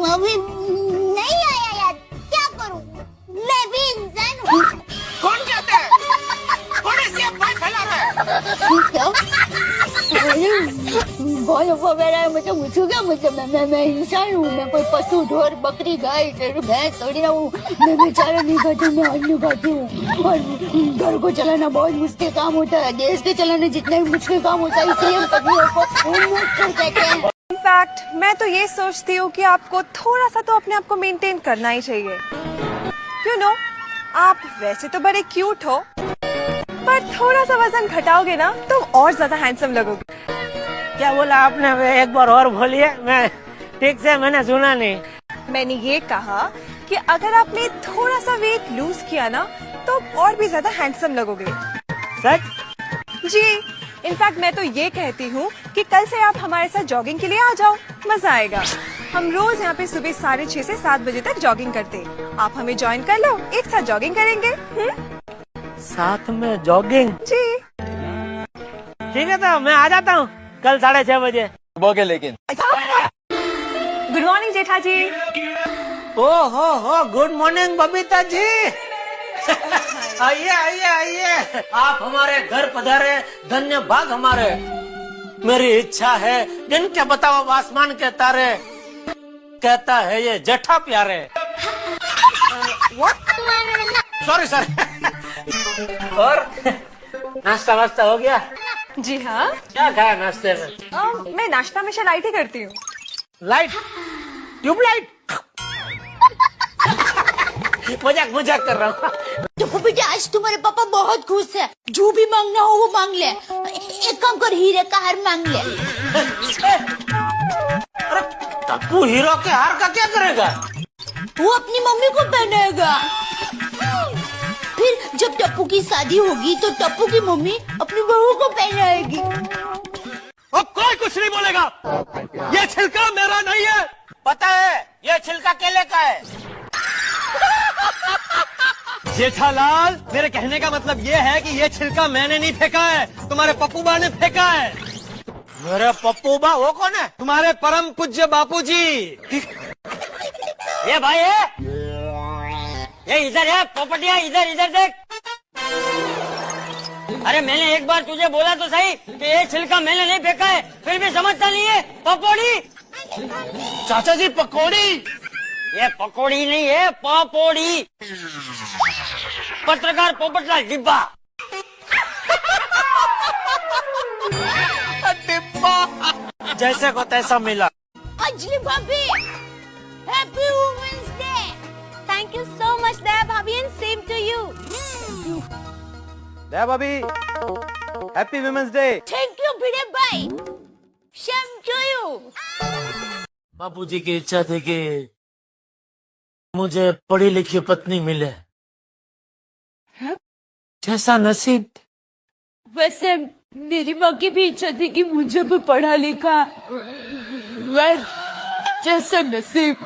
अभी नहीं आया यार, क्या करूं? मैं भी इंसान हूँ। कौन कहता है? कौन ऐसी अफवाह फैला रहा है? क्या? बहुत अफवाह फैला है, मतलब मुझे क्या मतलब? मैं इंसान हूँ, मैं कोई पशु, ढोर, बकरी, गाय, भैंस थोड़ी ना हूँ। मैं बेचारा नहीं खाती, मैं अन्न खाती हूँ। और घर को चलाना बहुत मुश्किल काम होता है, देश के चलाना जितना भी मुश्किल काम होता है, इसलिए हम पत्नियों को मुश्किल कहते हैं। इनफैक्ट मैं तो ये सोचती हूँ कि आपको थोड़ा सा तो अपने आप को मेंटेन करना ही चाहिए। यू नो, आप वैसे तो बड़े क्यूट हो, पर थोड़ा सा वजन घटाओगे ना तो और ज्यादा हैंडसम लगोगे। क्या बोला आपने? एक बार और बोलिए, मैं ठीक से मैंने सुना नहीं। मैंने ये कहा कि अगर आपने थोड़ा सा वेट लूज किया ना तो और भी ज्यादा हैंडसम लगोगे। सच? जी, इनफैक्ट मैं तो ये कहती हूँ कि कल से आप हमारे साथ जॉगिंग के लिए आ जाओ, मजा आएगा। हम रोज यहाँ पे सुबह 6:30 से 7 बजे तक जॉगिंग करते हैं। आप हमें ज्वाइन कर लो, एक साथ जॉगिंग करेंगे। साथ में जॉगिंग? जी ठीक है, तो मैं आ जाता हूँ कल 6:30 बजे। बोगे लेकिन। गुड मॉर्निंग जेठा जी। ओ हो, गुड मॉर्निंग बबीता जी। आइए आइए आइए, आप हमारे घर पधारे, धन्य भाग हमारे। मेरी इच्छा है जिनके बताओ आसमान के तारे, कहता है ये जेठा प्यारे। Sorry sorry. और नाश्ता वास्ता हो गया? जी हाँ। क्या खाया नाश्ते में? मैं नाश्ता हमेशा लाइट ही करती हूँ। लाइट? ट्यूबलाइट? मजाक कर रहा हूँ। देखो बेटा, आज तुम्हारे पापा बहुत खुश है, जो भी मांगना हो वो मांग ले। एक काम कर, हीरे का हार मांग ले। अरे टप्पू हीरो के हार का क्या करेगा? वो अपनी मम्मी को पहनाएगा। फिर जब टप्पू की शादी होगी तो टप्पू की मम्मी अपनी बहू को पहनाएगी। अब कोई कुछ नहीं बोलेगा। ये छिलका मेरा नहीं है। पता है, ये छिलका केले का है। जेठालाल, मेरे कहने का मतलब ये है कि ये छिलका मैंने नहीं फेंका है, तुम्हारे पप्पू बा ने फेंका है। मेरे पप्पू बा वो कौन है? तुम्हारे परम पूज्य बापूजी। ये भाई है, ये इधर है पोपटिया, इधर इधर देख। अरे मैंने एक बार तुझे बोला तो सही कि ये छिलका मैंने नहीं फेंका है, फिर भी समझता नहीं है। पकौड़ी। चाचा जी पकौड़ी? ये पकौड़ी नहीं है, पपौड़ी। पत्रकार पोपटलाल डिब्बा। डिब्बा जैसे को तैसा मिला। अंजलि भाभी, happy women's day. Thank you so much Daya भाभी, and same to you. Daya भाभी, happy women's day. Thank you Bhide भाई, सेम टू यू। बापूजी की इच्छा थी कि मुझे पढ़ी लिखी पत्नी मिले। जैसा नसीब। वैसे मेरी माँ की भी इच्छा थी कि मुझे भी पढ़ा लिखा, जैसा नसीब।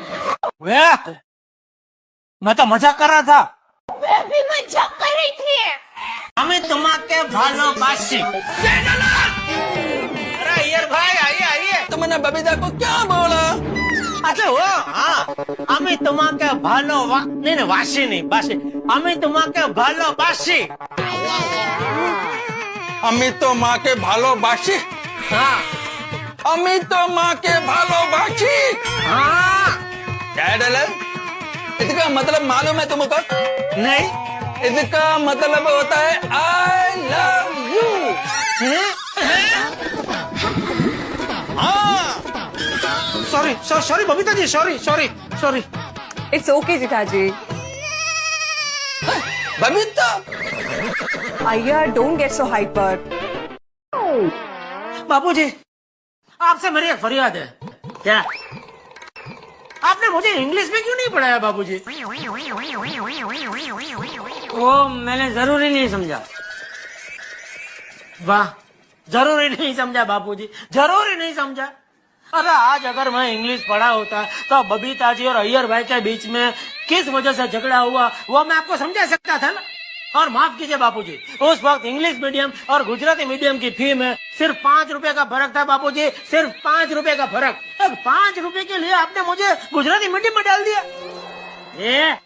मैं तो मजाक कर रहा था। मैं भी मजाक कर रही थी। हमें तुम्हारे भालोबासी। अरे यार भाई, आइए आइए। तुमने बबीता को क्या बोला? अच्छा वो, हाँ, हमें तुम्हारे नहीं वाशी नहीं बाशी, हमें तुम्हारे भालोबासी। अमी तो माँ के भालोबासी। हाँ अमी तो माँ के भालोबासी। हाँ। क्या डले? इसका मतलब मालूम है तुमको? नहीं। इसका मतलब होता है आई लव यू। हाँ। Sorry Babita ji, sorry. It's okay Jetha ji. Babita, आइया, don't get so hyper. Bapuji, आपसे मेरी एक फरियाद है। क्या? आपने मुझे इंग्लिश में क्यों नहीं पढ़ाया बापूजी? वो मैंने जरूरी नहीं समझा। वाह, जरूरी नहीं समझा बापूजी, जरूरी नहीं समझा। अरे आज अगर मैं इंग्लिश पढ़ा होता तो बबीता जी और अय्यर भाई के बीच में किस वजह से झगड़ा हुआ वो मैं आपको समझा सकता था ना। और माफ कीजिए बापूजी, उस वक्त इंग्लिश मीडियम और गुजराती मीडियम की फी में सिर्फ 5 रुपए का फर्क था बापूजी, सिर्फ 5 रुपए का फर्क। 5 रुपए के लिए आपने मुझे गुजराती मीडियम में डाल दिया।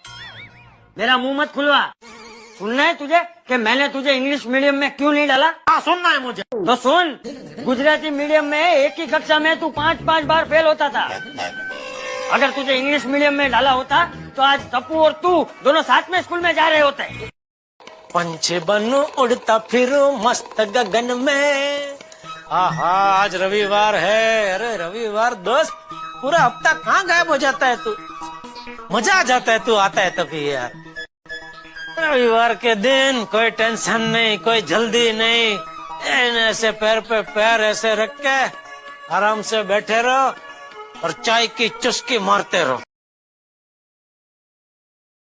मेरा मुंह मत खुलवा। सुनना है तुझे कि मैंने तुझे इंग्लिश मीडियम में क्यों नहीं डाला? हाँ सुनना है मुझे। तो सुन, गुजराती मीडियम में एक ही कक्षा में तू 5-5 बार फेल होता था। अगर तुझे इंग्लिश मीडियम में डाला होता तो आज तप्पू और तू दोनों साथ में स्कूल में जा रहे होते। पंछी बनूं उड़ता फिरूं मस्त गगन में। आहा आज रविवार है। अरे रविवार दोस्त, पूरा हफ्ता कहाँ गायब हो जाता है तू? मजा आ जाता है तू आता है तभी यार। रविवार के दिन कोई टेंशन नहीं, कोई जल्दी नहीं, ऐसे पैर पे पैर ऐसे रख के आराम से बैठे रहो और चाय की चुस्की मारते रहो।